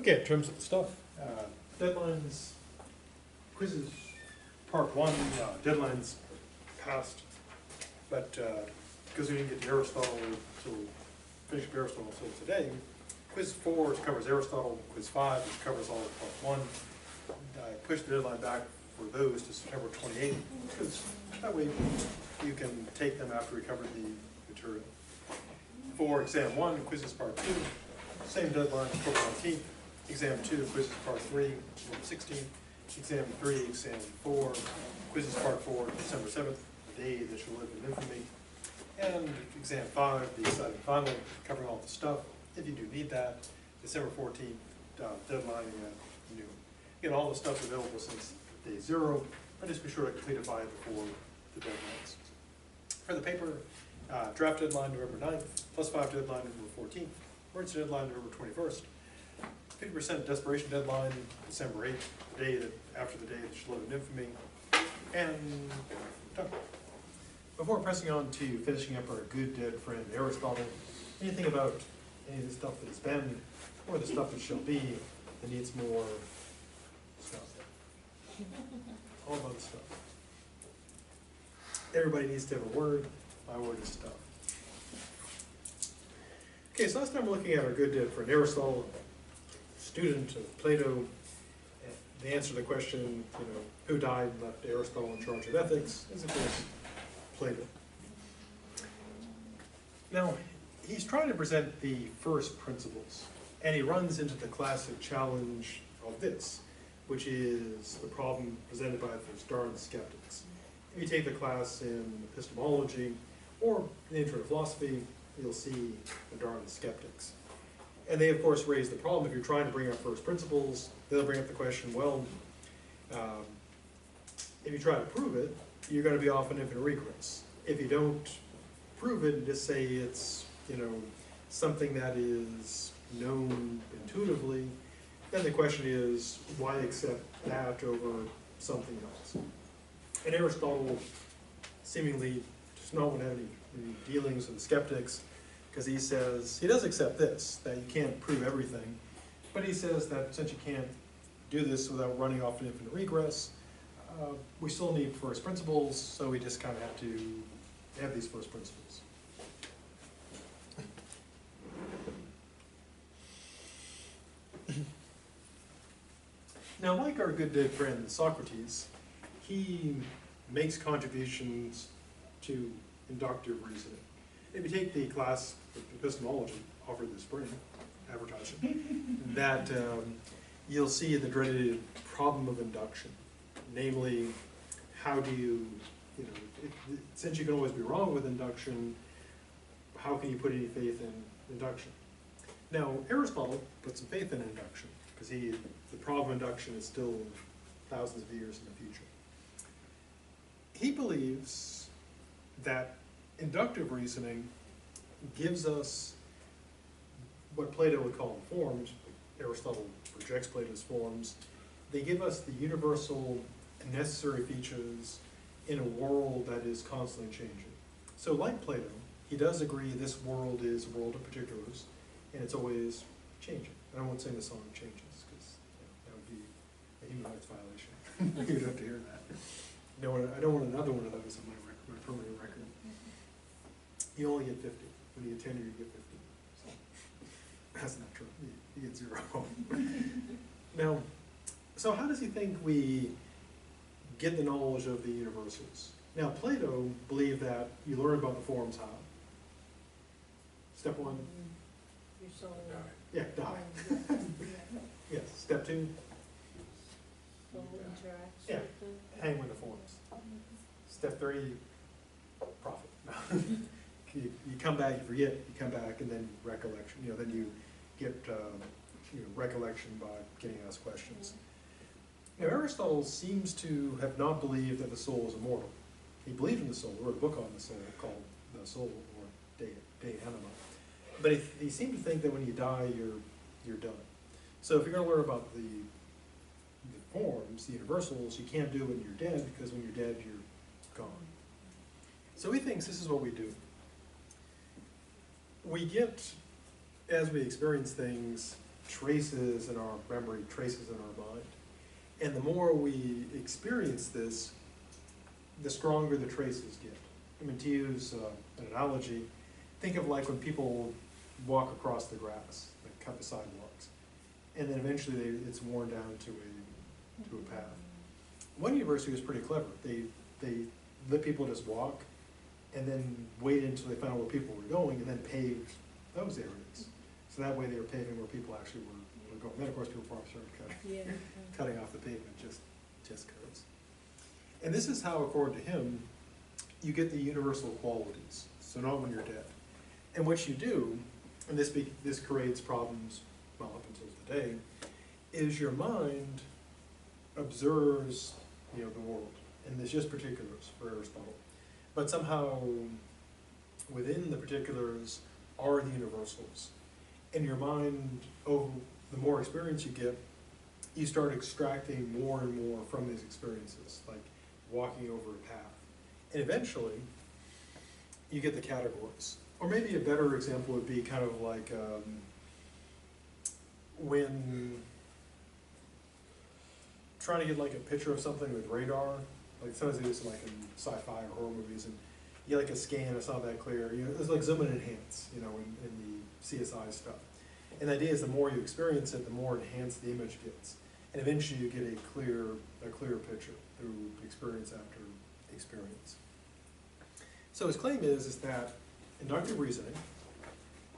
Okay, in terms of the stuff, deadlines, quizzes, part one, deadlines passed, but because we didn't get to Aristotle, so finish up Aristotle until today, quiz 4 covers Aristotle, quiz 5 which covers all of part 1. I pushed the deadline back for those to September 28th, because that way you can take them after we covered the material. For exam 1, quizzes part 2, same deadline, October 19th. Exam 2, quizzes part 3, October 16th. Exam 3, exam 4, quizzes part 4, December 7th, the day that shall live in infamy. And exam 5, the exciting final, covering all the stuff. If you do need that, December 14th, deadline at noon. Again, all the stuff's available since day 0, but just be sure to complete it by before the deadlines. For the paper, draft deadline November 9th, +5 deadline November 14th, emergency deadline November 21st, 50% desperation deadline December 8th, the day that after the day that shall live in infamy, and done. Before pressing on to finishing up our good dead friend Aristotle, anything about any of the stuff that has been or the stuff that shall be that needs more stuff? All about the stuff. Everybody needs to have a word. My word is stuff. Okay, so last time we're looking at our good dead friend Aristotle, student of Plato. The answer to the question, who died and left Aristotle in charge of ethics, is of course Plato. Now, he's trying to present the first principles, and he runs into the classic challenge of this, which is the problem presented by those darn skeptics. If you take the class in epistemology or in Intro to Philosophy, you'll see the darn skeptics. And they, of course, raise the problem. If you're trying to bring up first principles, they'll bring up the question, well, if you try to prove it, you're going to be off in infinite regress. If you don't prove it and just say it's, something that is known intuitively, then the question is, why accept that over something else? And Aristotle seemingly does not want to have any dealings with the skeptics, because he says, he does accept this, that you can't prove everything, but he says that since you can't do this without running off in infinite regress, we still need first principles, so we just kind of have to have these first principles. Now, like our good dead friend Socrates, he makes contributions to inductive reasoning. If you take the class of epistemology offered this spring, advertising, that you'll see the dreaded problem of induction. Namely, how do you, since you can always be wrong with induction, how can you put any faith in induction? Now, Aristotle put some faith in induction, because the problem of induction is still thousands of years in the future. He believes that inductive reasoning gives us what Plato would call forms. Aristotle rejects Plato's forms. They give us the universal and necessary features in a world that is constantly changing. So like Plato, he does agree this world is a world of particulars, and it's always changing. I won't sing the song Changes, because that would be a human rights violation. You'd have to hear that. No, I don't want another one of those on my permanent record. You only get 50. When you get tenure, you get 50. So that's not true. You get 0. Now, so how does he think we get the knowledge of the universals? Now, Plato believed that you learn about the forms how? Step 1? You saw Yeah, die. Yes. Step 2? soul interacts Yeah. with the... Hang with the forms. Step 3? Profit. You come back, you forget, you come back, and then recollection. Then you get recollection by getting asked questions. Now, Aristotle seems to have not believed that the soul is immortal. He believed in the soul. He wrote a book on the soul called The Soul, or De Anima. But he seemed to think that when you die, you're done. So if you're going to learn about the forms, the universals, you can't do it when you're dead, because when you're dead, you're gone. So he thinks this is what we do. We get, as we experience things, traces in our memory, traces in our mind. And the more we experience this, the stronger the traces get. I mean, to use an analogy, think of like when people walk across the grass, like cut the sidewalks, and then eventually it's worn down to a path. One university was pretty clever. They let people just walk, and then wait until they found where people were going, and then paved those areas. So that way they were paving where people actually were going. Then of course people probably started cutting off the pavement just because. And this is how, according to him, you get the universal qualities. So not when you're dead. And what you do, and this creates problems, well, up until today, is your mind observes, the world. And there's just particulars for Aristotle. But somehow, within the particulars are the universals. And your mind, the more experience you get, you start extracting more and more from these experiences, like walking over a path. And eventually, you get the categories. Or maybe a better example would be kind of like when trying to get like a picture of something with radar, like sometimes they do this like in sci-fi or horror movies, and you get like a scan, it's not that clear. It's like zoom and enhance, in the CSI stuff. And the idea is the more you experience it, the more enhanced the image gets. And eventually you get a clear picture through experience after experience. So his claim is that inductive reasoning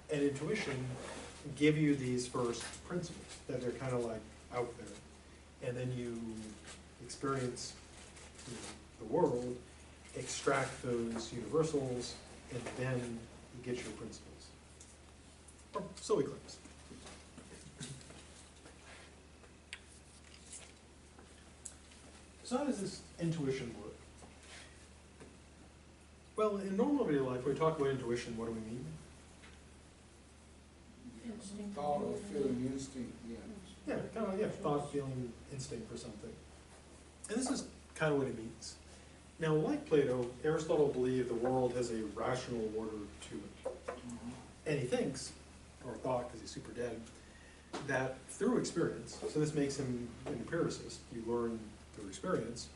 and intuition give you these first principles, that they're kind of like out there. And then you experience the world, extract those universals, and then you get your principles. Or so he claims. So how does this intuition work? Well, in normal everyday life, when we talk about intuition, what do we mean? Instinct. Thought or feeling, instinct, yeah. Yeah, kind of, thought, feeling, instinct for something. And this is kind of what it means. Now, like Plato, Aristotle believed the world has a rational order to it. And he thinks, or thought, because he's super dead, that through experience, so this makes him an empiricist, you learn through experience,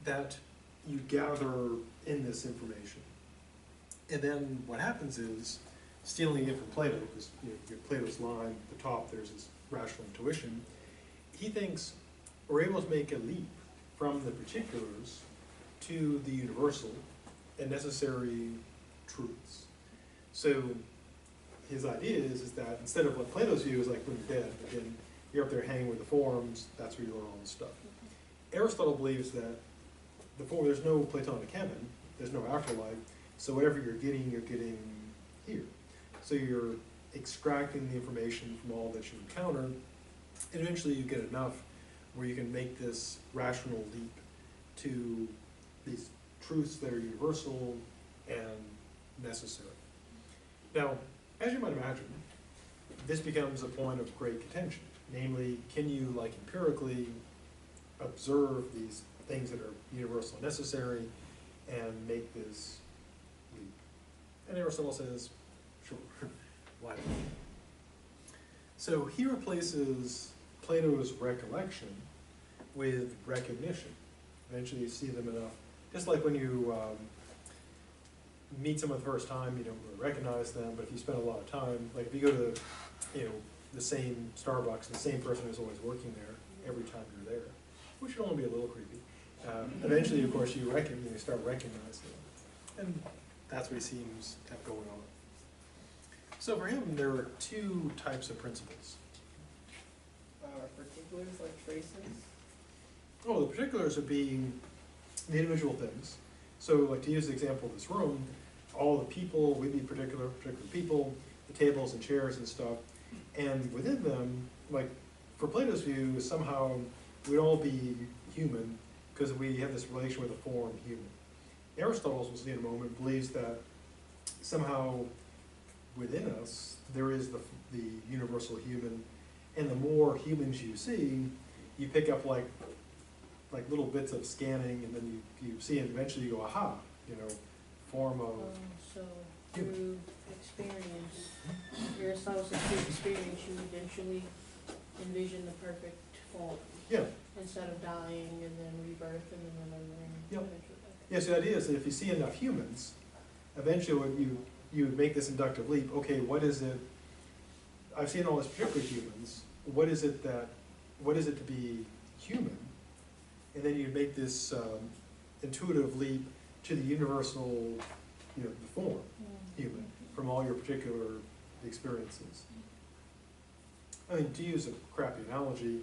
that you gather in this information. And then what happens is, stealing it from Plato, because you get Plato's line, at the top there's this rational intuition, he thinks we're able to make a leap from the particulars to the universal and necessary truths. So his idea is that instead of what Plato's view is like when you're dead, again, you're up there hanging with the forms, that's where you learn all this stuff. Aristotle believes that there's no Platonic heaven, there's no afterlife, so whatever you're getting here. So you're extracting the information from all that you encounter, and eventually you get enough where you can make this rational leap to these truths that are universal and necessary. Now, as you might imagine, this becomes a point of great contention. Namely, can you, like, empirically observe these things that are universal and necessary and make this leap? And Aristotle says, sure, why not? So he replaces Plato's recollection with recognition. Eventually you see them enough. Just like when you meet someone the first time, you don't really recognize them, but if you spend a lot of time, like if you go to the same Starbucks, the same person who's always working there every time you're there, which should only be a little creepy. Eventually, of course, you start recognizing them. And that's what he seems to have going on. So for him, there are two types of principles. Particulars like traces? Oh, the particulars would be the individual things. So like to use the example of this room, all the people, we'd be particular people, the tables and chairs and stuff. And within them, like for Plato's view, somehow we'd all be human because we have this relation with a form human. Aristotle, we'll see in a moment, believes that somehow within us there is the universal human, and the more humans you see, you pick up like little bits of scanning, and then you see, and eventually you go, aha, form of So through experience, Aristotle said through experience you eventually envision the perfect form, Yeah, instead of dying and then rebirth and then remembering. Yep. eventually. yeah, so the idea is that if you see enough humans, eventually what you would make this inductive leap, okay, what is it, I've seen all this particular humans, what is it to be human? And then you make this intuitive leap to the universal, the form, human, from all your particular experiences. I mean, to use a crappy analogy,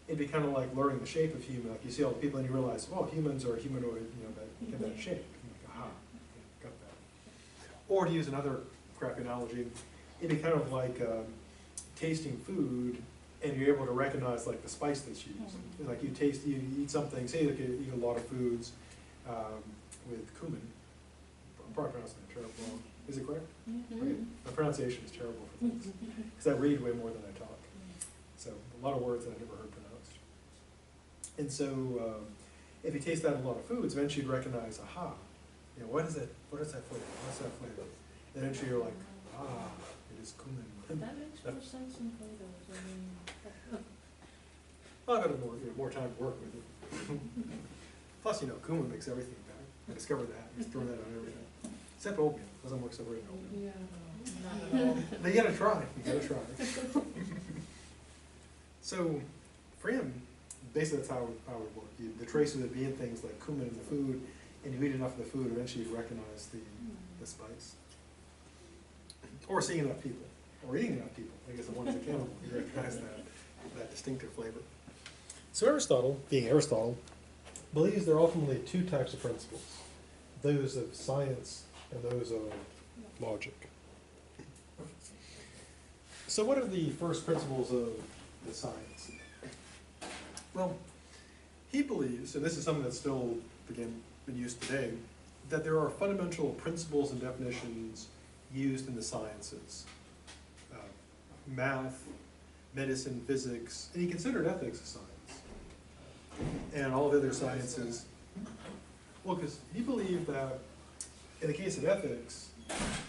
it'd be kind of like learning the shape of human. Like you see all the people and you realize, oh, humans are humanoid, that have that shape. Like, aha, got that. Or to use another crappy analogy, it'd be kind of like tasting food and you're able to recognize like the spice that's used. Like you eat something, say like you eat a lot of foods with cumin. I'm probably pronouncing it terrible wrong. Is it correct? Okay. My pronunciation is terrible for things, because I read way more than I talk. So a lot of words that I never heard pronounced. And so if you taste that in a lot of foods, eventually you'd recognize, aha, what is that flavor? What's that flavor? And eventually you're like, ah, it is cumin. That makes more sense in Plato's, I mean. Well, I've got more time to work with it. Plus, cumin makes everything better. I discovered that. Just throwing that on everything. Except oatmeal. Doesn't work so great in oatmeal. Yeah, no, not at all. But you gotta try. You gotta try. So, for him, basically that's how it would work. The traces would be in things like cumin in the food, and you eat enough of the food, eventually you recognize the spice. Or seeing enough people, or eating enough people. I guess the one is accountable. You recognize that distinctive flavor. So Aristotle, being Aristotle, believes there are ultimately two types of principles. Those of science and those of logic. So what are the first principles of the science? Well, he believes, and this is something that's still, again, been used today, that there are fundamental principles and definitions used in the sciences. Math, medicine, physics, and he considered ethics a science. And all the other sciences. Well, because he believed that in the case of ethics,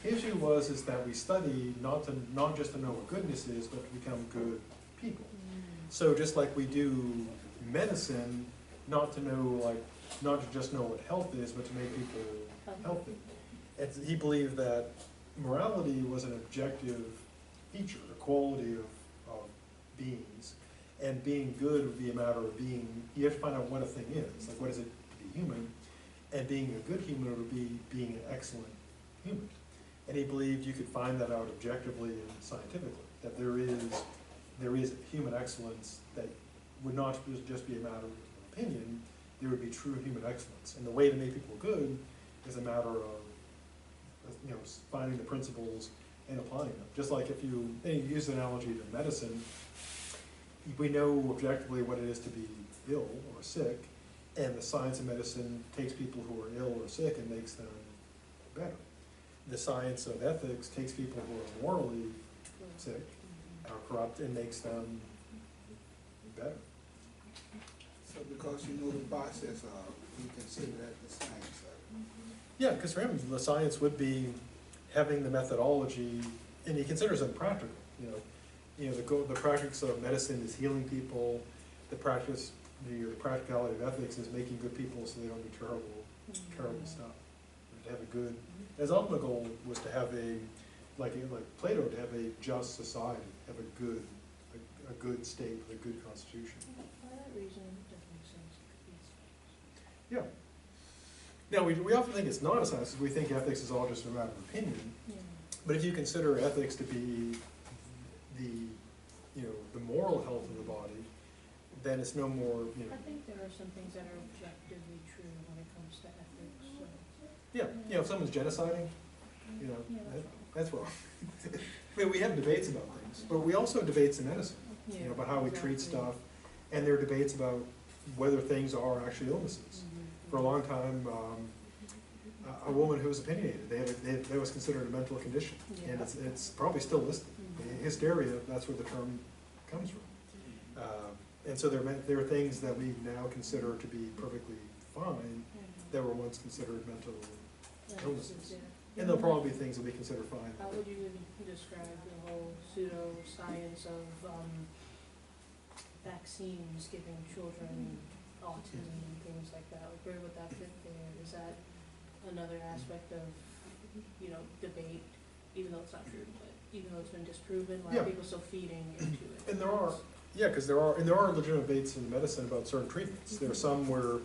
his view is that we study not just to know what goodness is, but to become good people. So just like we do medicine, not to just know what health is, but to make people healthy. And he believed that morality was an objective feature, a quality of beings, and being good would be a matter of being, you have to find out what a thing is, like what is it to be human, and being a good human would be being an excellent human. And he believed you could find that out objectively and scientifically, that there is human excellence that would not just be a matter of opinion, there would be true human excellence. And the way to make people good is a matter of finding the principles and applying them. Just like if you use the analogy to medicine, we know objectively what it is to be ill or sick, and the science of medicine takes people who are ill or sick and makes them better. The science of ethics takes people who are morally sick, are corrupt, and makes them better. So because you know the process of, you consider that the science of it. Yeah, because for him, the science would be having the methodology, and he considers it practical. The practice of medicine is healing people. The practicality of ethics is making good people so they don't do terrible stuff. To have a good, his ultimate goal was to have like Plato, to have a just society, have a good state with a good constitution. For that reason, it doesn't make sense. Yeah. Now, we often think it's not a science, because we think ethics is all just a matter of opinion. Yeah. But if you consider ethics to be the moral health of the body, then it's no more, I think there are some things that are objectively true when it comes to ethics. So. Yeah, if someone's genociding, that's wrong. I mean, we have debates about things, but we also have debates in medicine, about how we treat stuff, and there are debates about whether things are actually illnesses. For a long time, a woman who was opinionated, that was considered a mental condition, and it's probably still listed. Hysteria, that's where the term comes from. And so there are things that we now consider to be perfectly fine that were once considered mental illnesses. And there'll probably be things that we consider fine. How would you describe the whole pseudo-science of vaccines giving children autism and things like that, like where would that fit there? Is that another aspect of, you know, debate, even though it's not true, but even though it's been disproven, why Yeah. are people still feeding into it? And there are, yeah, because there are legitimate debates in medicine about certain treatments. There are some where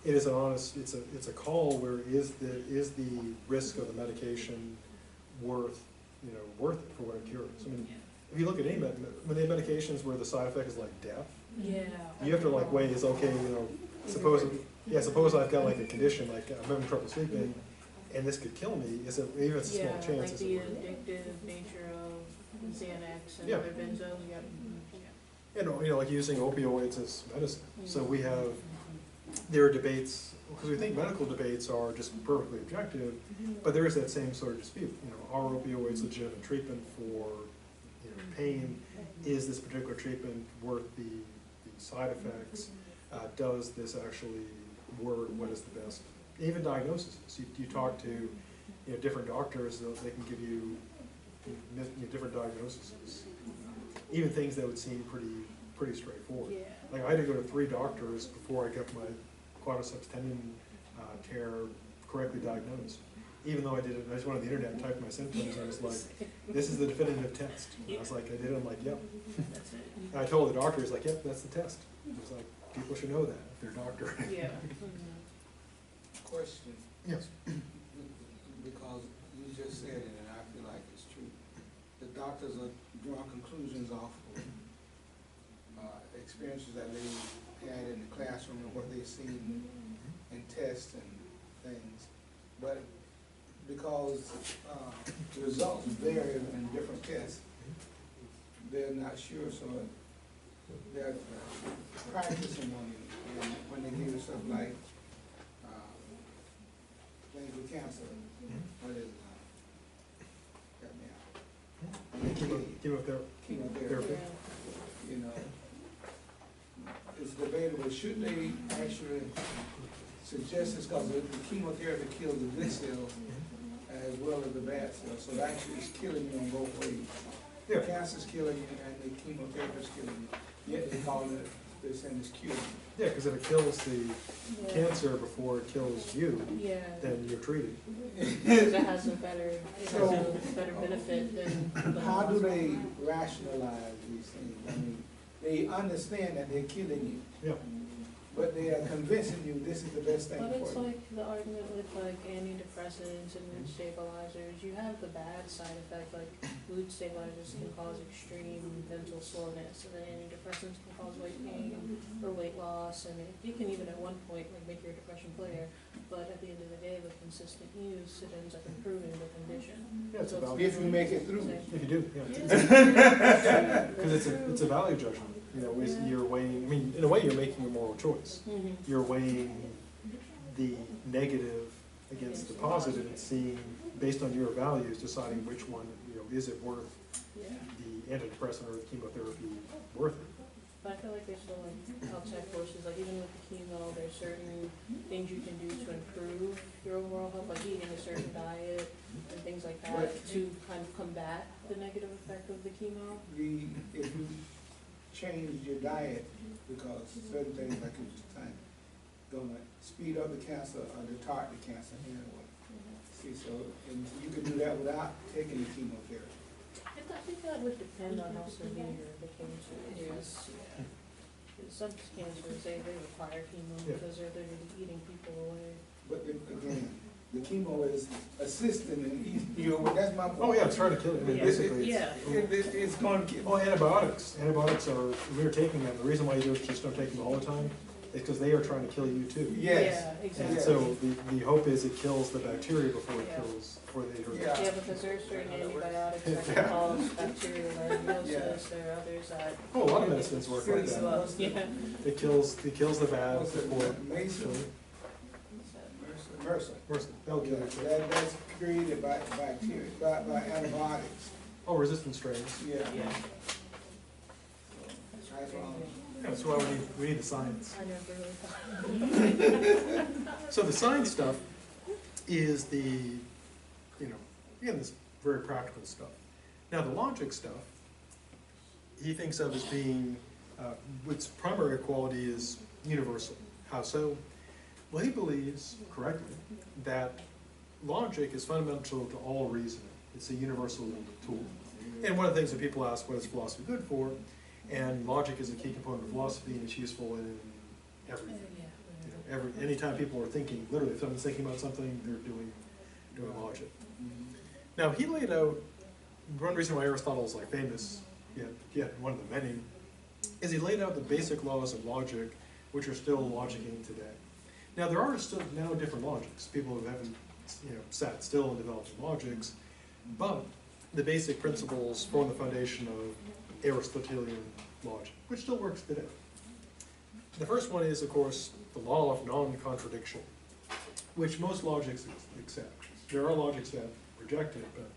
it is an honest, it's a call where is the risk of the medication worth it for what it cures? I mean, if you look at any medications where the side effect is like death, Yeah. you have to like weigh, is okay, suppose I've got like a condition, like I'm having trouble sleeping, and this could kill me, is it, even if it's a small chance, Like is the it worth it? addictive nature of Xanax and Yeah. other benzos, Like using opioids as medicine. So there are debates, because we think medical debates are just perfectly objective, but there is that same sort of dispute. Are opioids legitimate treatment for pain? Is this particular treatment worth the side effects? Does this actually work? What is the best? Even diagnoses. You talk to different doctors, they can give you different diagnoses. Even things that would seem pretty straightforward. Yeah. Like I had to go to 3 doctors before I got my quadriceps tendon tear correctly diagnosed. Even though I just went on the internet and typed my symptoms, and I was like, this is the definitive test. And I was like, I did it, I'm like, yep. That's it. And I told the doctor, he's like, yep, that's the test. I was like, people should know that if they're a doctor. Yeah. Question, Yes. because you just said it and I feel like it's true. The doctors are drawing conclusions off of experiences that they had in the classroom and what they've seen in tests and things. But because the results vary in different tests, they're not sure, so they're practicing on it. And when they give you stuff like things with cancer, what is it? Help me out. Chemotherapy. Yeah. It's debatable, should they actually suggest this, because the chemotherapy kills the good cells as well as the bad cells, so it actually is killing you on both ways. Yeah. Cancer's killing you and the chemotherapy is killing you, yet they call it, they're saying it's curing. Yeah, because if it kills the cancer before it kills you, Yeah. then you're treated. It has a better, better benefit than. How do they rationalize these things? I mean, they understand that they're killing you, Yeah. but they are convincing you this is the best thing But it's for you. like the argument with like antidepressants and mood stabilizers. You have the bad side effect, like mood stabilizers can cause extreme mental slowness, and then antidepressants can cause weight gain or weight loss, and it can even at one point like make your depression clear. But at the end of the day, with consistent use, it ends up improving the condition. Yeah, it's So about, If you make it through. if you do, yeah. Yeah. Because it's a value judgment. You're weighing, I mean, in a way, you're making a moral choice. Mhm. You're weighing the negative against the positive and seeing, based on your values, deciding which one, is it worth Yeah. the antidepressant or the chemotherapy worth it? But I feel like there's still like outside forces, like even with the chemo, there's certain things you can do to improve your overall health, like eating a certain diet and things like that, Right. to kind of combat the negative effect of the chemo. If you change your diet, because certain things like you just saying, gonna speed up the cancer or retard the cancer anyway. See, so, and you can do that without taking the chemotherapy. I think that would depend on how severe the cancer is. Yeah. Some cancers, they require chemo Yeah. because they're literally eating people away. But again, the chemo is assisting in that's my point. Oh, yeah, it's trying to kill it. I mean, Yeah. basically, Yeah. It's gonna kill. Oh, antibiotics. Antibiotics are, we're taking them. The reason why you just don't take them all the time is because they are trying to kill you too. Yes. Yeah, And exactly. so the hope is it kills the bacteria before it Yeah. kills, before they hurt. Yeah. Yeah, because there are certain antibiotics that can cause bacterial aeruginosis, there are others that. Oh, a lot of medicines work like Freeze that. you up. Yeah. It kills the bad What's it, before. Mason? MRSA. That'll kill it. That's created by bacteria, by antibiotics. Oh, resistant strains. Yeah. Yeah. That's wrong. Yeah, that's why we need the science. I never really thought. So the science stuff is again, this very practical stuff. Now the logic stuff, he thinks of as being its primary quality is universal. How so? Well, he believes, correctly, that logic is fundamental to all reasoning. It's a universal tool. And one of the things that people ask, what is philosophy good for? And logic is a key component of philosophy, and it's useful in everything. You know, anytime people are thinking, literally, if someone's thinking about something, they're doing logic. Now, he laid out, one reason why Aristotle is like famous, yet one of the many, is he laid out the basic laws of logic, which are still logicking today. Now, there are still now different logics. People who haven't sat still and developed logics, but the basic principles form the foundation of Aristotelian logic, which still works today. The first one is, of course, the law of non-contradiction, which most logics accept. There are logics that reject it, but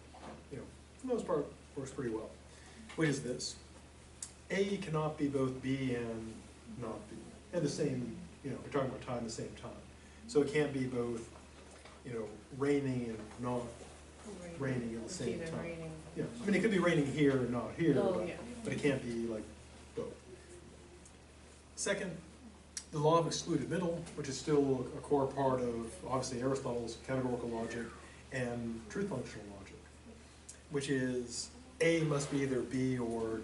for the most part, works pretty well. Which is this: A cannot be both B and not B at the same. We're talking about time at the same time. So it can't be both, raining and not raining at the same time. Raining. Yeah, I mean, it could be raining here and not here, Oh, yeah. but it can't be like both. Second, the law of excluded middle, which is still a core part of, obviously, Aristotle's categorical logic and truth functional logic, which is A must be either B or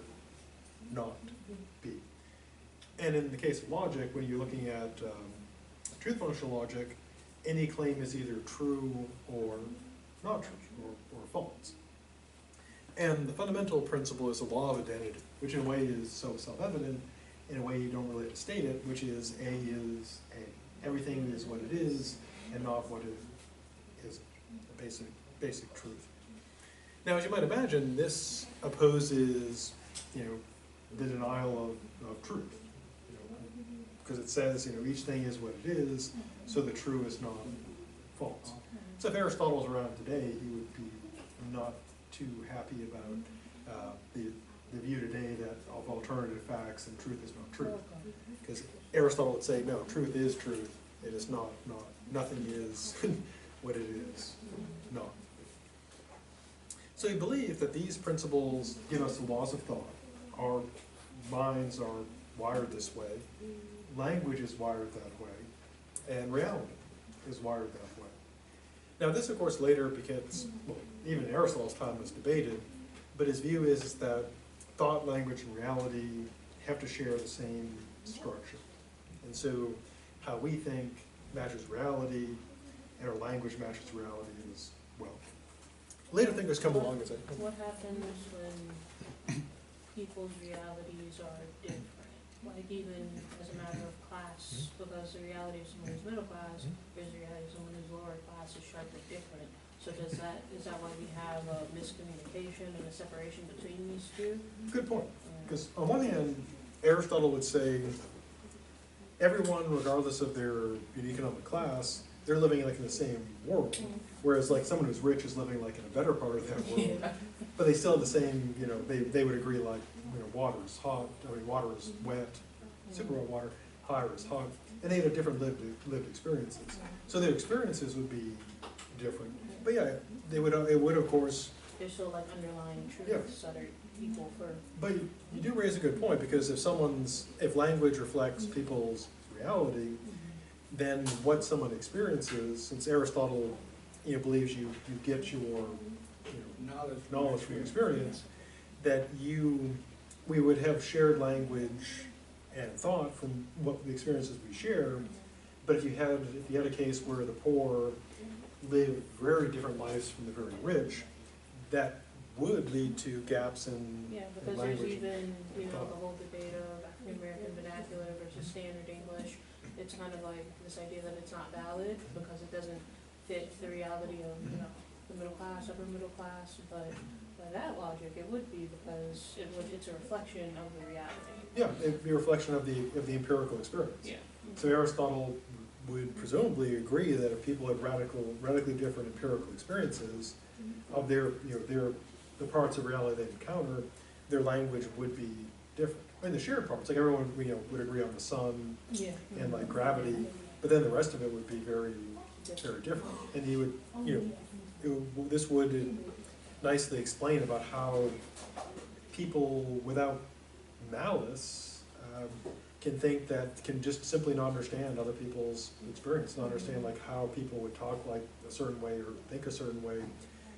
not B. And in the case of logic, when you're looking at truth functional logic, any claim is either true or not true, or false. And the fundamental principle is the law of identity, which in a way is so self-evident, in a way you don't really have to state it, which is A is A. Everything is what it is, and not what it is, a basic truth. Now, as you might imagine, this opposes, the denial of truth. Because it says, each thing is what it is, so the true is not false. So if Aristotle's around today, he would be not too happy about the view today that of alternative facts and truth is not truth. Because Aristotle would say, no, truth is truth. It is not. Nothing is what it is not. So he believed that these principles give us the laws of thought. Our minds are wired this way. Language is wired that way. And reality is wired that way. Now this, of course, later becomes, well, even in Aristotle's time was debated, but his view is that thought, language, and reality have to share the same structure. And so how we think matches reality, and our language matches reality as well. Later thinkers come along and say, what happens when people's realities are different? Like even as a matter of class, because the reality of someone who's middle class versus the reality of someone who's lower class is sharply different. So is that why we have a miscommunication and a separation between these two? good point. Because on one hand, Aristotle would say everyone, regardless of their economic class, they're living like in the same world. Whereas like someone who's rich is living like in a better part of that world. But they still have the same, they would agree like, water is hot, water is wet, super wet water, fire is hot, and they have different lived experiences. So their experiences would be different. But yeah, it would of course. There's still like underlying truths that are equal for. But you do raise a good point, because if language reflects people's reality, then what someone experiences, since Aristotle, believes you get your knowledge from your experience, that we would have shared language and thought from what the experiences we share. But if you had a case where the poor live very different lives from the very rich, that would lead to gaps in because language. there's even the whole debate of African American vernacular versus standard English. It's kind of like this idea that it's not valid because it doesn't fit the reality of the middle class, upper middle class. But by that logic, it would be because it's a reflection of the reality. Yeah, it'd be a reflection of the empirical experience. Yeah. So Aristotle would presumably agree that if people have radically different empirical experiences of the parts of reality they encounter, their language would be different. I mean, the shared parts, like everyone would agree on the sun and like gravity, but then the rest of it would be very, very different. And he would, this would nicely explain about how people without malice can think that, can just simply not understand other people's experience, not understand like how people would talk like a certain way or think a certain way,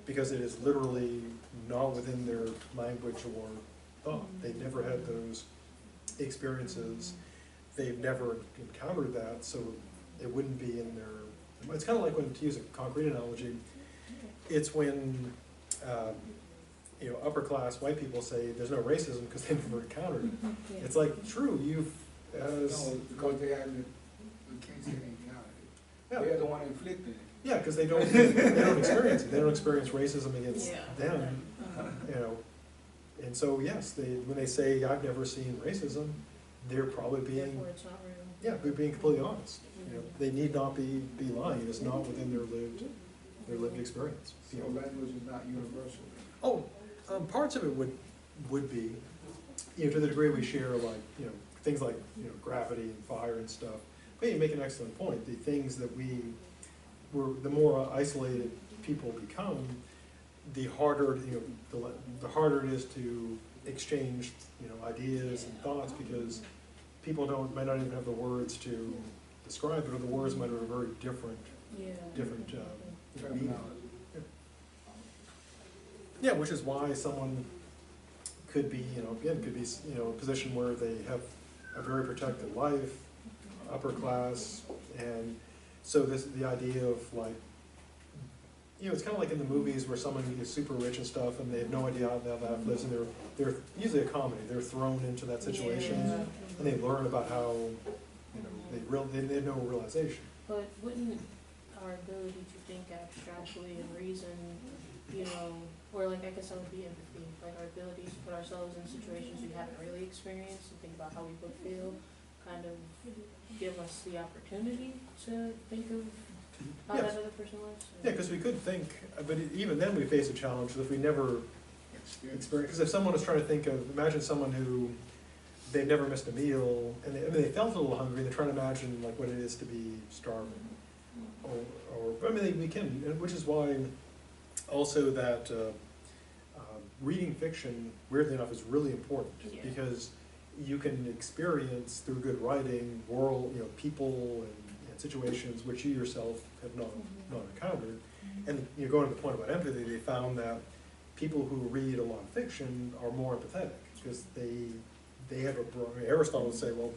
because it is literally not within their language or thought. They've never had those experiences, they've never encountered that, so it wouldn't be in their, it's kind of like when, to use a concrete analogy, it's when, you know, upper class white people say there's no racism because they've never encountered it. Yeah. It's like, true, you've, as, No, because they haven't, we can't say they encountered it. yeah, They're the one inflicted it. yeah, because they don't experience it, they don't experience racism against Yeah. them, you know. And so, yes, they, when they say, I've never seen racism, they're probably being, Therefore, it's not real. yeah, they're being completely honest. You know, they need not be lying, it's not within their lived experience. So You know. language is not universal. Oh, parts of it would be, you know, to the degree we share like, you know, things like, you know, gravity and fire and stuff. But you make an excellent point, the things that the more isolated people become, the harder, you know, the harder it is to exchange, you know, ideas and thoughts, because people might not even have the words to describe it, or the words might have a very different Yeah. you know, meaning. Terminology. Yeah, which is why someone could be, you know, again, could be, you know, a position where they have a very protected life, upper class, and so the idea of like, you know, it's kind of like in the movies where someone is super rich and stuff, and they have no idea how that life lives, and they're usually a comedy. They're thrown into that situation, Yeah. and they learn about how, you know, they have no realization. But wouldn't our ability to think abstractly and reason, you know, or like I guess that would be empathy, like our ability to put ourselves in situations we haven't really experienced and think about how we would feel, kind of give us the opportunity to think of how Yes. that other person was? Yeah, because we could think, but even then we face a challenge if we never experience. Because if someone is trying to think of, imagine someone who they've never missed a meal, and they felt a little hungry, and they're trying to imagine like what it is to be starving. Or I mean, we can, which is why also that reading fiction, weirdly enough, is really important, Yeah. because you can experience through good writing you know, people and situations which you yourself have not encountered. And you know, going to the point about empathy, they found that people who read a lot of fiction are more empathetic, because they have Aristotle would say, well,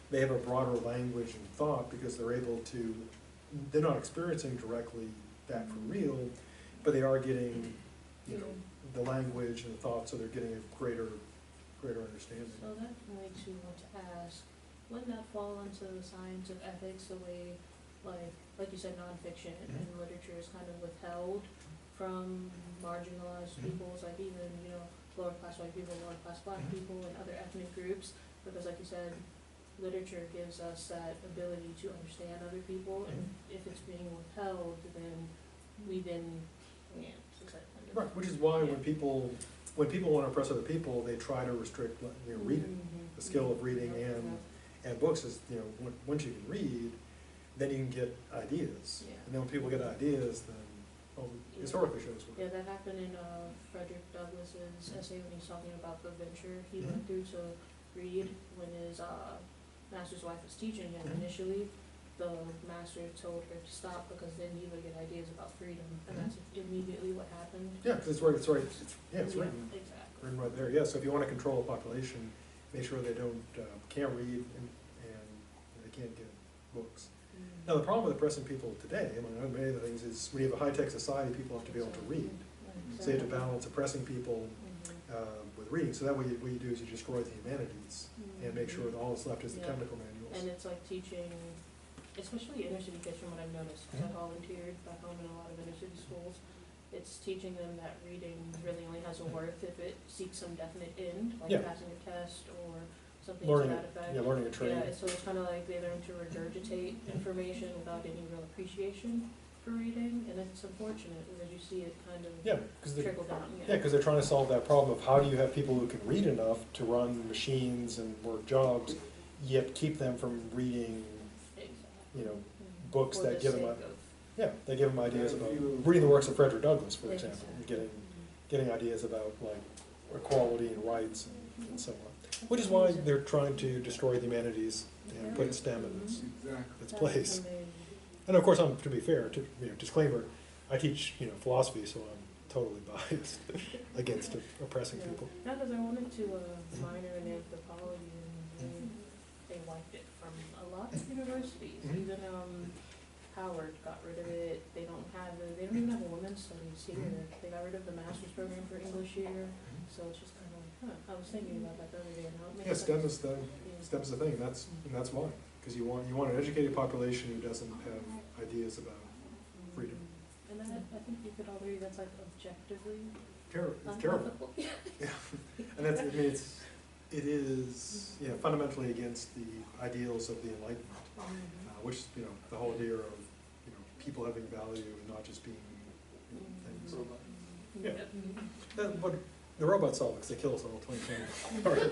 they have a broader language and thought, because they're not experiencing directly that for real, but they are getting, you know, the language and the thought, so they're getting a greater understanding. So that makes me want to ask, wouldn't that fall into the science of ethics, the way, like you said, nonfiction and literature is kind of withheld from marginalized peoples, like even, you know, lower class white people, lower class black people, and other ethnic groups, because like you said, literature gives us that ability to understand other people, and if it's being withheld, then we can't. Right, which is why when people want to impress other people, they try to restrict, you know, reading, the skill of reading and books is, you know, once you can read, then you can get ideas. Yeah. And then when people get ideas, then, historically shows what. Yeah, that happened in Frederick Douglass's essay when he's talking about the venture he went through to read when his master's wife was teaching him. Initially, the master told her to stop because then he would get ideas about freedom, and that's immediately what happened. Yeah, because it's written, Exactly. written right there. Yeah, so if you want to control a population, make sure they can't read and they can't get books. Now, the problem with oppressing people today, among many other things, is when you have a high-tech society, people have to be able to read. So you have to balance oppressing people with reading. So that what you do is you destroy the humanities and make sure that all that's left is the Yeah. technical manuals. And it's like teaching, especially inner city kids, from what I've noticed, because I volunteered back home in a lot of inner city schools. It's teaching them that reading really only has a worth if it seeks some definite end, like Yeah. passing a test or something Learning to that effect. learning a trade. Yeah, so it's kind of like they learn to regurgitate information without any real appreciation for reading, and it's unfortunate because you see it kind of Yeah, because trickle down. they're trying to solve that problem of how do you have people who can read enough to run machines and work jobs, yet keep them from reading, Exactly. you know, books For that the give them, sake of- they give them ideas If about you- reading the works of Frederick Douglass, for Exactly. example, and getting ideas about like equality and rights and so on. Which is why they're trying to destroy the humanities and put STEM in Exactly. its place. And of course, to be fair, disclaimer, I teach philosophy, so I'm totally biased against oppressing people. Yeah, because I wanted to minor in anthropology, and they wiped it from a lot of universities. Even Howard got rid of it. They don't even have a women's studies here. They got rid of the master's program for English here. So it's just kind of like, I was thinking about that the other day, and how it makes STEM sense. is the thing. And that's why, because you want an educated population who doesn't have ideas about freedom. And I think you could all agree that's like objectively It's terrible. unethical. Yeah, and it is fundamentally against the ideals of the Enlightenment, which the whole idea of people having value and not just being things. Yeah, but the robots solve it because they kill us all 2020. All right.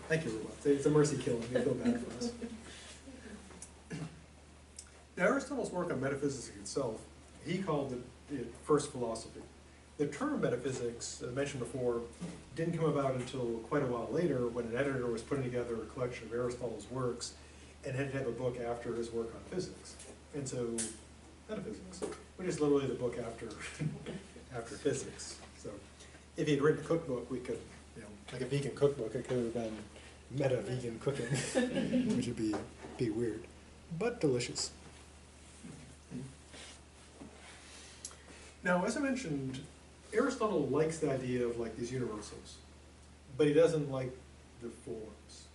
Thank you, robots. It's a mercy killing. They feel bad for us. Now, Aristotle's work on metaphysics itself, he called it first philosophy. The term metaphysics, as mentioned before, didn't come about until quite a while later when an editor was putting together a collection of Aristotle's works and had to have a book after his work on physics. And so, metaphysics, which is literally the book after after physics. So, if he had written a cookbook, we could, like a vegan cookbook, it could have been meta-vegan cooking, which would be weird, but delicious. Now, as I mentioned, Aristotle likes the idea of like these universals, but he doesn't like the forms.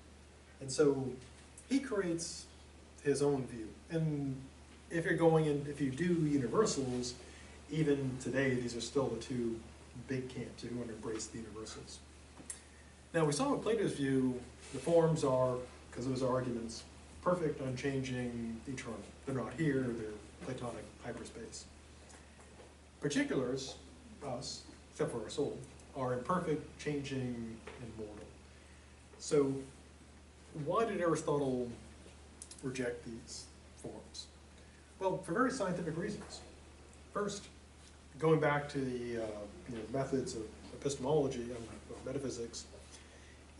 And so he creates his own view. And if you do universals, even today, these are still the two big camps who want to embrace the universals. Now, we saw with Plato's view, the forms are, because of his arguments, perfect, unchanging, eternal. They're not here, they're Platonic hyperspace. Particulars, us, except for our soul, are imperfect, changing, and mortal. So, why did Aristotle reject these forms? Well, for very scientific reasons. First, going back to the methods of epistemology, of metaphysics,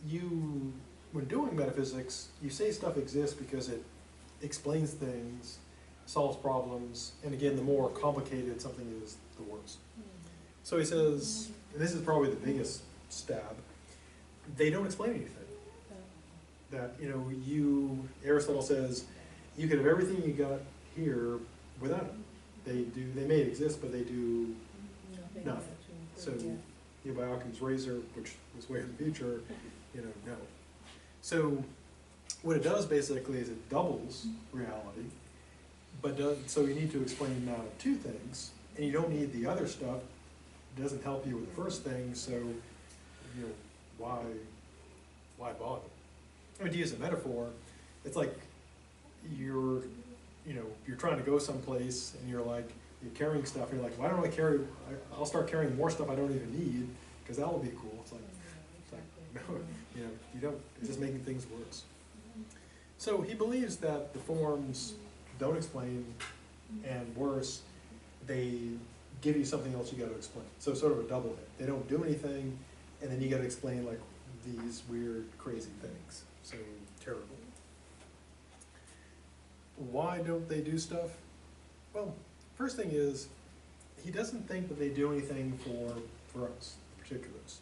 when doing metaphysics, you say stuff exists because it explains things, solves problems, and again, the more complicated something is, the worse. So he says, and this is probably the biggest stab, they don't explain anything. That, Aristotle says, you can have everything you got here without them. They may exist, but they do nothing. So, by Occam's razor, which was way in the future, no. So, what it does basically is it doubles reality, so you need to explain now two things, and you don't need the other stuff. It doesn't help you with the first thing, so, why bother? I mean, to use a metaphor, it's like you're trying to go someplace, and you're carrying stuff, and you're like, why don't I'll start carrying more stuff I don't even need, because that will be cool. It's like, no, you don't, it's just making things worse. So he believes that the forms don't explain, and worse, they give you something else you got to explain. So sort of a double hit. They don't do anything, and then you got to explain these weird, crazy things. So terrible. Why don't they do stuff? Well, first thing is, he doesn't think that they do anything for us, the particulars.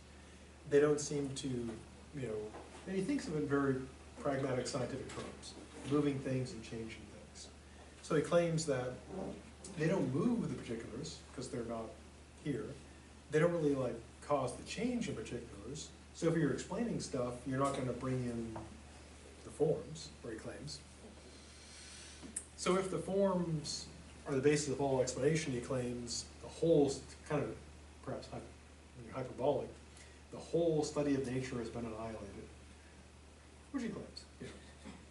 They don't seem to, and he thinks of it in very pragmatic scientific terms, moving things and changing things. So he claims that they don't move the particulars, because they're not here. They don't really cause the change in particulars. So if you're explaining stuff, you're not going to bring in the forms, where he claims. So if the forms are the basis of all explanation, he claims the whole, kind of perhaps hyperbolic, the whole study of nature has been annihilated, which he claims,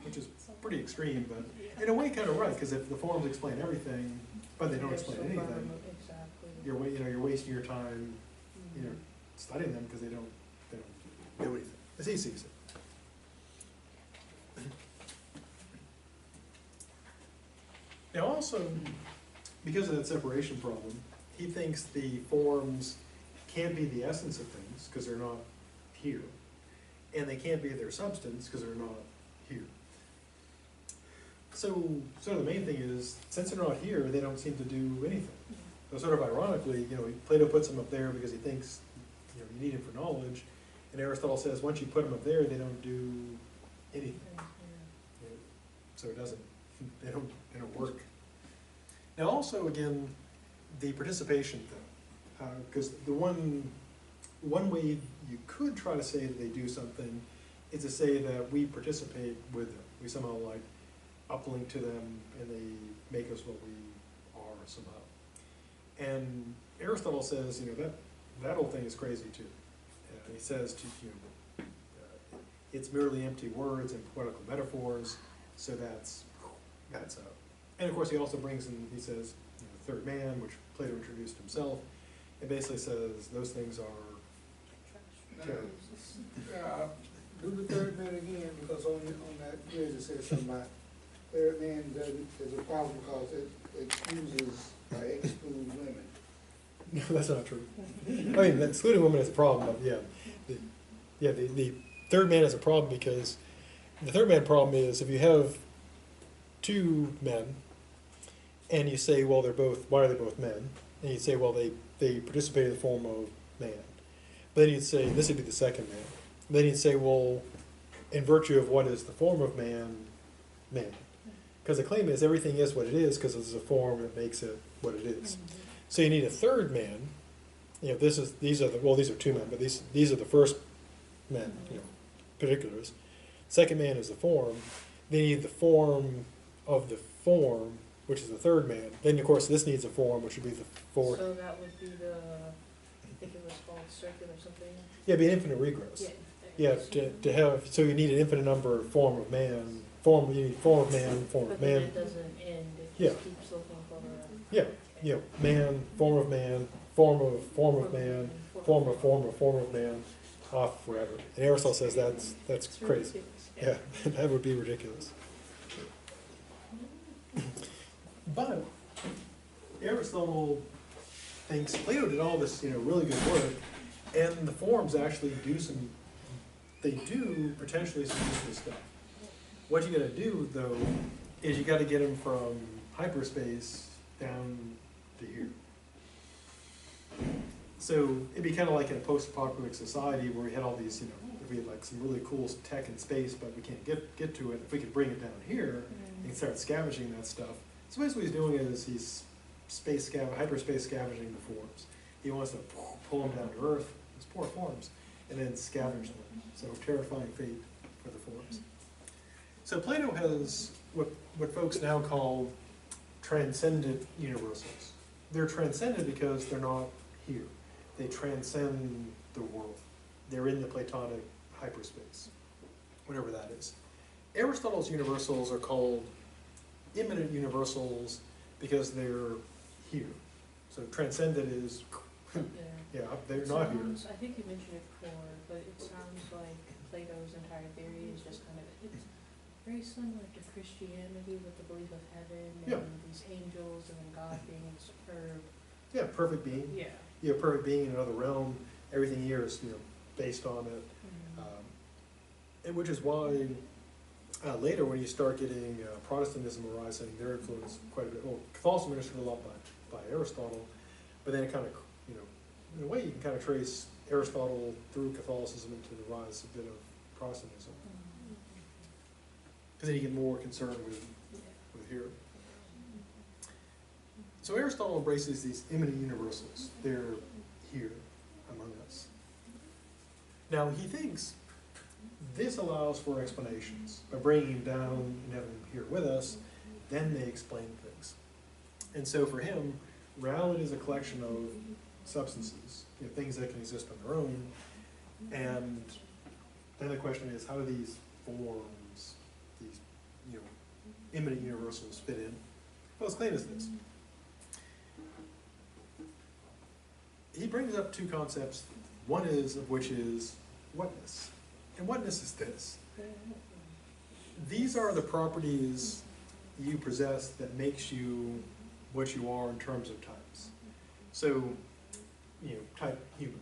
which is pretty extreme, but in a way kind of right, because if the forms explain everything, but they don't explain anything, you're wasting your time, studying them because they don't do anything, as he sees it. Now also, because of that separation problem, he thinks the forms can't be the essence of things, because they're not here. and they can't be their substance because they're not here. So sort of the main thing is, since they're not here, they don't seem to do anything. So sort of ironically, Plato puts them up there because he thinks, you need them for knowledge, and Aristotle says once you put them up there, they don't do anything. So it doesn't, they don't work. Now also, again, the participation thing, because the one way you could try to say that they do something is to say that we participate with them. We somehow like uplink to them, and they make us what we are somehow. And Aristotle says, that whole thing is crazy too. He says it's merely empty words and poetical metaphors. So that's out. And of course, he also brings in, he says, the third man, which Plato introduced himself, and basically says those things are terrible. Do the third man again, because on that page it says something about third man is a problem because it excuses or excludes women. No, that's not true. I mean, excluding women is a problem, but the third man is a problem because the third man problem is if you have two men and you say, well, why are they both men? And you say, well, they participate in the form of man. But then you'd say, this would be the second man. And then you'd say, well, in virtue of what is the form of man, man. Because the claim is everything is what it is because there's a form that makes it what it is. So you need a third man. These are two men, but these are the first men, particulars. Second man is the form. Then you need the form of the form, which is the third man. Then of course this needs a form, which would be the fourth. So that would be I think it was called circular something. Yeah, it'd be an infinite regress. Yeah. To have, so you need an infinite number of form of man, you need form of man, form of But then man. it doesn't end, it Yeah. just keeps looking for Man, form of man, form of man, form of man, off forever. And Aristotle says that's crazy. Yeah, that would be ridiculous. But Aristotle thinks Plato did all this, really good work, and the forms actually do potentially some useful stuff. What you gotta do, though, is you gotta get them from hyperspace down to here. So it'd be kind of like in a post-apocalyptic society where we had all these, if we had like some really cool tech in space, but we can't get to it, if we could bring it down here and start scavenging that stuff. So basically what he's doing is he's hyperspace scavenging the forms. He wants to pull them down to Earth, these poor forms, and then scavenge them. So terrifying fate for the forms. So Plato has what folks now call transcendent universals. They're transcendent because they're not here. They transcend the world. They're in the Platonic hyperspace, whatever that is. Aristotle's universals are called immanent universals because they're here. So transcendent is, they're not here. I think you mentioned it before, but it sounds like Plato's entire theory is just it's very similar to Christianity with the belief of heaven and these angels and then God being superb. Yeah, perfect being. Yeah. Perfect being in another realm. Everything here is based on it. And which is why later when you start getting Protestantism arising, they're influenced quite a bit. Well, Catholicism understood a lot by Aristotle, but then it kind of, in a way you can kind of trace Aristotle through Catholicism into the rise a bit of Protestantism. Because then you get more concerned with here. So Aristotle embraces these immanent universals. They're here among us. Now he thinks this allows for explanations. By bringing them down and having them here with us, then they explain things. And so for him, reality is a collection of substances, things that can exist on their own. And then the question is, how do these forms, these immanent universals fit in? Well, his claim is this. He brings up two concepts, one of which is whatness. And whatness is this. These are the properties you possess that makes you what you are in terms of types. So, type human.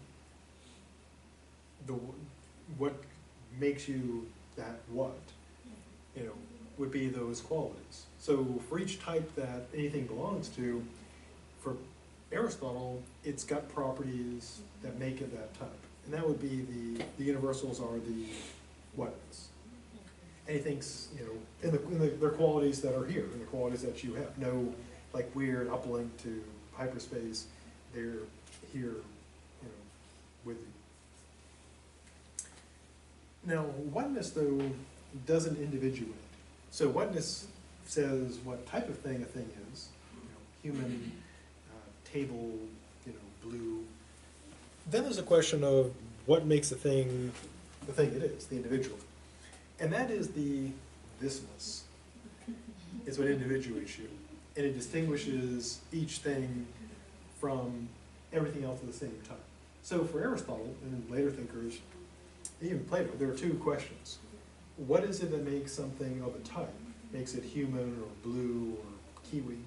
What makes you that what, would be those qualities. So for each type that anything belongs to, for Aristotle, it's got properties that make it that type. And that would be the universals are the what's. Anything's, their qualities that are here, and the qualities that you have. No, like weird uplink to hyperspace, they're here, with you. Now, oneness, though, doesn't individuate. So oneness says what type of thing a thing is, human, table, blue. Then there's a question of what makes a thing the thing it is, the individual. And that is the thisness, is what individuates you. And it distinguishes each thing from everything else at the same time. So for Aristotle and later thinkers, even Plato, there are two questions. What is it that makes something of a type? Makes it human or blue or kiwi?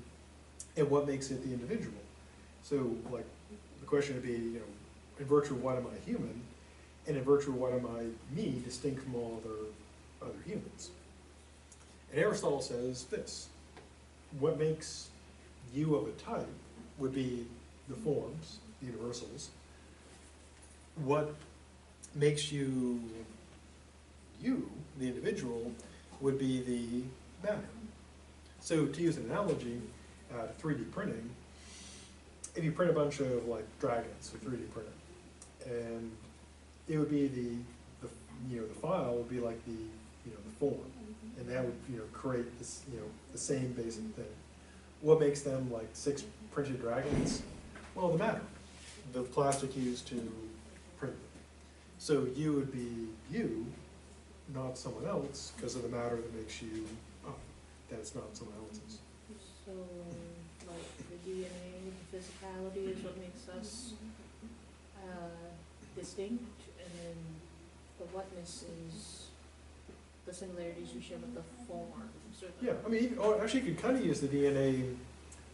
And what makes it the individual? So like the question would be, in virtue of what am I human? And in virtue of what am I me, distinct from all other humans? And Aristotle says this: what makes you of a type would be the forms, the universals. What makes you, the individual, would be the matter. So to use an analogy, 3D printing, if you print a bunch of like dragons with 3D printing, and it would be the file would be like the form, and that would create this the same basic thing. What makes them like 6 printed dragons? Well, the matter, the plastic used to print them. So you would be you, not someone else, because of the matter that makes you up, that it's not someone else's. So, like the DNA, the physicality is what makes us distinct, and then the whatness is the similarities we share with the forms. Yeah, I mean, or actually, you could kind of use the DNA,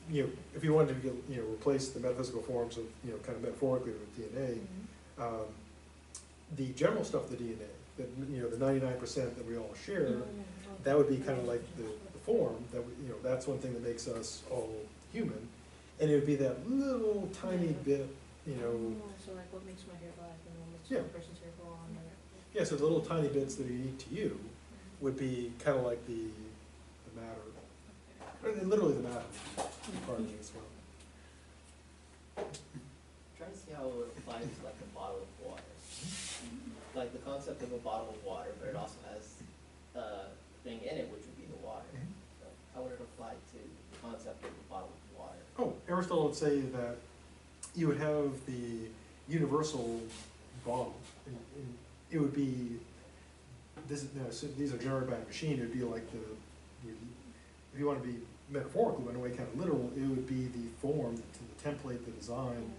if you wanted to get, replace the metaphysical forms of, kind of metaphorically with DNA. Mm-hmm. The general stuff of the DNA, that the 99% that we all share, that would be kind of like the form that that's one thing that makes us all human, and it would be that little tiny bit, So like, what makes my hair black and what makes one person's hair blonde? Yeah, so the little tiny bits that are unique to you would be kind of like the matter, and literally the matter part of it as well. Trying to see how it would apply to like a bottle of water. Like the concept of a bottle of water, but it also has a thing in it which would be the water. So how would it apply to the concept of a bottle of water? Oh, Aristotle would say that you would have the universal bottle, and it would be, so these are generated by a machine, it would be like if you want to be metaphorical, but in a way kind of literal, it would be the form, the template, the design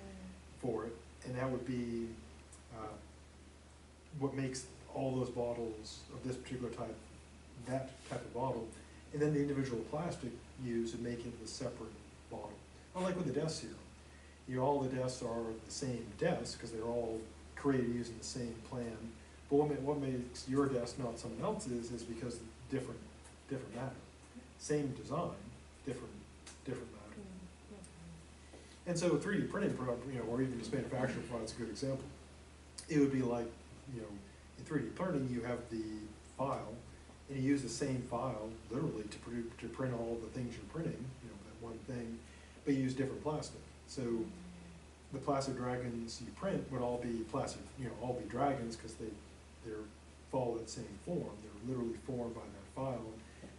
for it, and that would be what makes all those bottles of this particular type, that type of bottle, and then the individual plastic used to make it a separate bottle. Unlike with the desks here, all the desks are the same desk because they're all created using the same plan. But what makes your desk not someone else's is because different matter, same design, different matter. And so 3D printing, or even just manufacturing provides a good example. It would be like, in 3D printing, you have the file, and you use the same file, literally, to print all the things you're printing, that one thing, but you use different plastic. So the plastic dragons you print would all be plastic, all be dragons, because they're follow that same form. They're literally formed by that file,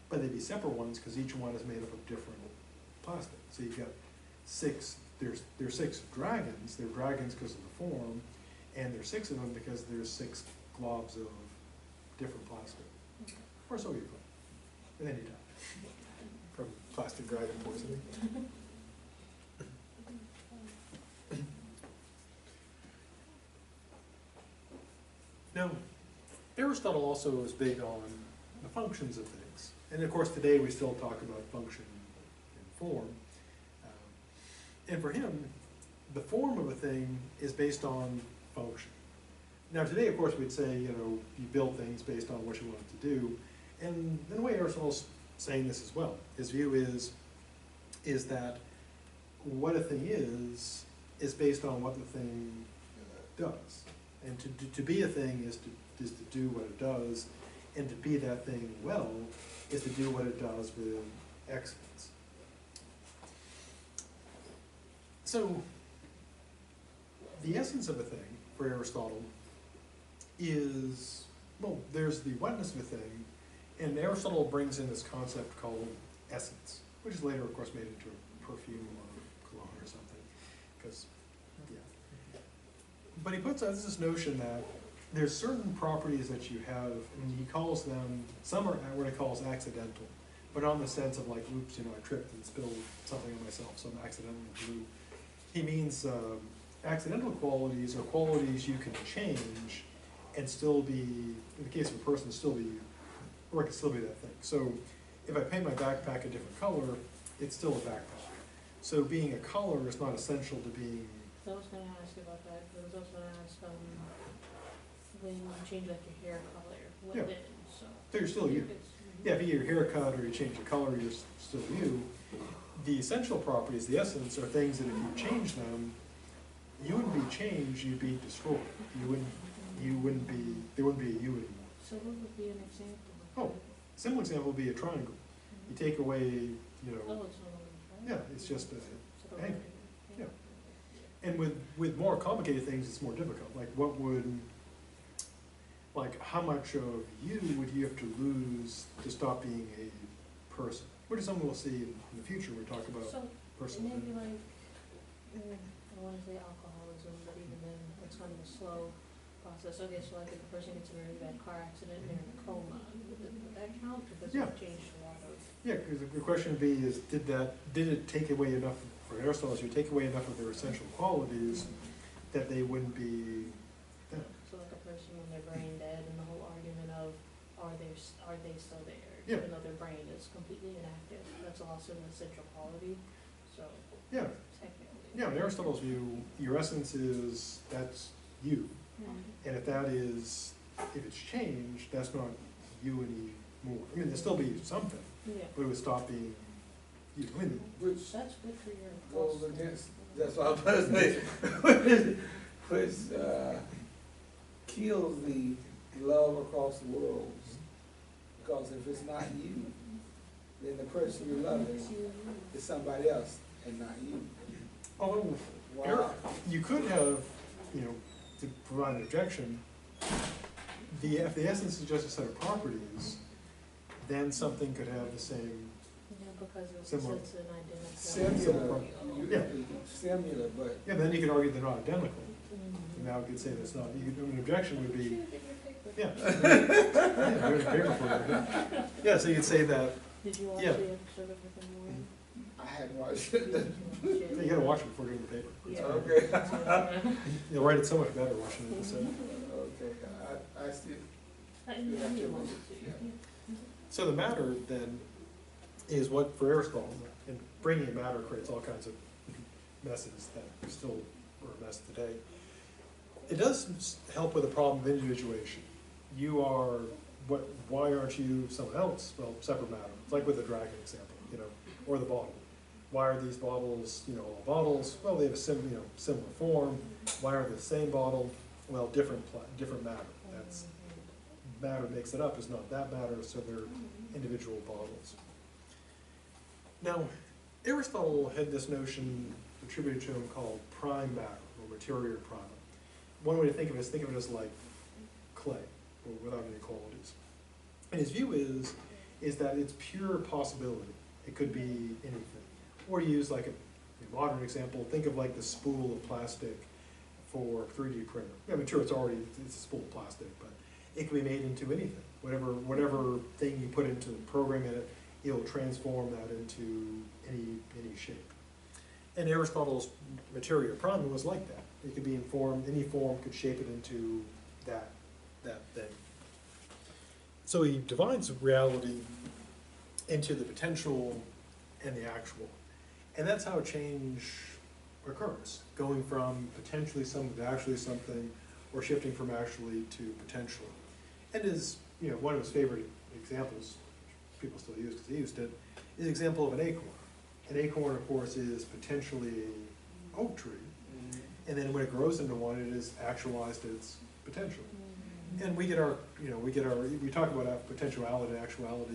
but they'd be separate ones because each one is made up of different plastic. So you've got 6. There's 6 dragons. They're dragons because of the form, and there's 6 of them because there's 6 globs of different plastic. Or so you put. And then you die from plastic dragon poisoning. Now, Aristotle also is big on the functions of things. And of course, today we still talk about function and form. And for him, the form of a thing is based on function. Now today, of course, we'd say, you build things based on what you want it to do, and in a way Aristotle's saying this as well. His view is that what a thing is based on what the thing does. And to be a thing is to do what it does, and to be that thing well is to do what it does with excellence. So, the essence of a thing, for Aristotle, is, well, there's the whatness of a thing, and Aristotle brings in this concept called essence, which is later, of course, made into a perfume or cologne or something, because, yeah. But he puts out this notion that there's certain properties that you have, and he calls them, some are what he calls accidental, but on the sense of like, oops, I tripped and spilled something on myself, so I'm accidentally blue. He means accidental qualities are qualities you can change and still be, in the case of a person, still be, or it can still be that thing. So if I paint my backpack a different color, it's still a backpack. So being a color is not essential to being. So I was gonna ask you about that, but I was also gonna ask, when you change like your hair color, what Yeah. then, so. So you're still you. Yeah, if you get your hair cut or you change the color, you're still you. The essential properties, the essence, are things that if you change them, you wouldn't be changed, you'd be destroyed. You wouldn't be, there wouldn't be a you anymore. So what would be an example? Oh, simple example would be a triangle. You take away, Oh, it's no longer a triangle? yeah, it's just a, It's a angle. yeah. And with more complicated things, it's more difficult. Like how much of you would you have to lose to stop being a person? Which is something we'll see in the future when we talk about So, personal. maybe like, I wanna say alcoholism, but even then, it's kind of a slow process. Okay, so like if a person gets in a really bad car accident and they're in a coma, would that count? Because Yeah. it changed a lot of. Yeah, because the question would be is, did it take away enough, for Aristotle, you take away enough of their essential qualities that they wouldn't be them? So like a person when they're brain dead and the whole argument of, are they still there? Yeah. Even though their brain is completely inactive, that's also an essential quality, so Yeah, technically. yeah, in Aristotle's view, your essence is, that's you. And if it's changed, that's not you anymore. I mean, there'll still be something, Yeah, but it would stop being you. I mean, Which that's good for your. goes cost. against, that's what I was about to say, which kills the love across the world. Because if it's not you, then the person you're loving is somebody else and not you. although Wow. you could have, to provide an objection, if the essence is just a set of properties, then something could have the same, Yeah, because it's Similar. an identical. Similar, Yeah. similar, but yeah, but then you could argue they're not identical. Mhm. And now we could say that's not, an objection would be, Should've been your paper. yeah. Yeah, there's a paper for it. Yeah, so you could say that, Did you watch Yeah. the episode of Rick and Morty? I hadn't watched it. you gotta watch it before doing the paper. Yeah. Okay. You'll write it so much better watching it. So. Okay, I still, I need to watch it too. Yeah. So the matter then is what for Aristotle, and bringing matter creates all kinds of messes that still are a mess today. It does help with the problem of individuation. You are, why aren't you someone else? Well, separate matter. It's like with the dragon example, or the bottle. Why are these bottles, all bottles? Well, they have a similar form. Why are they the same bottle? Well, different matter. That's matter makes it up is not that matter, so they're individual bottles. Now, Aristotle had this notion attributed to him called prime matter, or materia prima. One way to think of it is as like clay, or without any qualities. And his view is that it's pure possibility. It could be anything. Or use like a modern example, think of like the spool of plastic for 3D printer. I mean, sure, it's a spool of plastic, but it can be made into anything. Whatever thing you put into the program in it, it'll transform that into any shape. And Aristotle's materia prima was like that. It could be in form, any form could shape it into that thing. So he divides reality into the potential and the actual. And that's how change occurs, going from potentially something to actually something, or shifting from actually to potential. And his, one of his favorite examples, people still use because he used it, is the example of an acorn. An acorn, of course, is potentially an oak tree, and then when it grows into one, it has actualized its potential. And we get our, we talk about potentiality and actuality,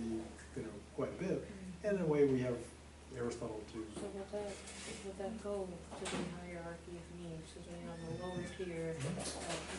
quite a bit. And in a way, we have Aristotle too. So would that go to the hierarchy of needs? Because when on the lower tier,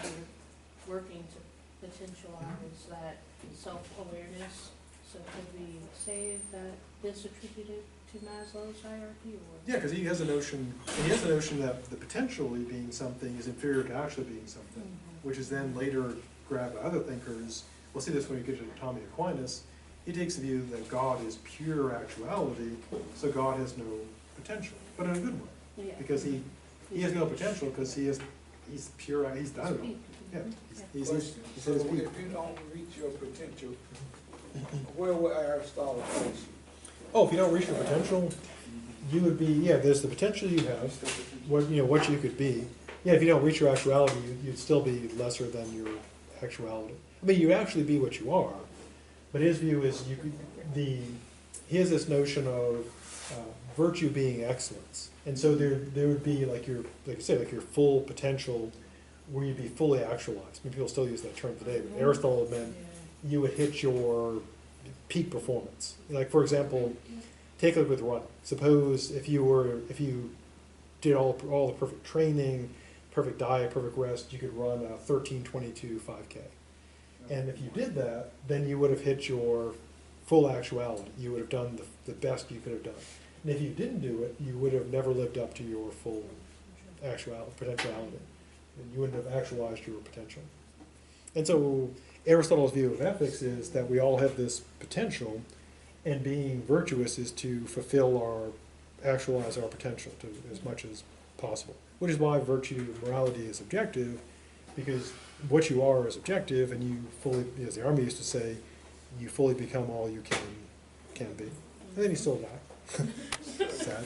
you're working to potentialize that self-awareness. So could we say that this attributed to Maslow's hierarchy, or? Yeah, because he has a notion that the potentially being something is inferior to actually being something, which is then later grabbed by other thinkers. We'll see this when we get to Tommy Aquinas. He takes the view that God is pure actuality, so God has no potential, but in a good way. Yeah. Because he has no potential because he's pure, he's done it all. Yeah, he's Question. his So people. if you don't reach your potential, where would Aristotle place you? Oh, if you don't reach your potential, you would be, there's the potential you have, what you could be. Yeah, if you don't reach your actuality, you'd still be lesser than your actuality. I mean, you'd actually be what you are, but his view is he has this notion of virtue being excellence. And so there would be like your full potential where you'd be fully actualized. I mean, people still use that term today, but Aristotle meant you would hit your peak performance. Like, for example, take a look with running. Suppose if you did all the perfect training, perfect diet, perfect rest, you could run a 13:22 5K. And if you did that, then you would have hit your full actuality. You would have done the best you could have done. And if you didn't do it, you would have never lived up to your full potentiality. And you wouldn't have actualized your potential. And so Aristotle's view of ethics is that we all have this potential, and being virtuous is to actualize our potential to as much as possible. Which is why virtue and morality is objective, because what you are is objective, and you fully, as the army used to say, you fully become all you can be. And then you still die. Sad.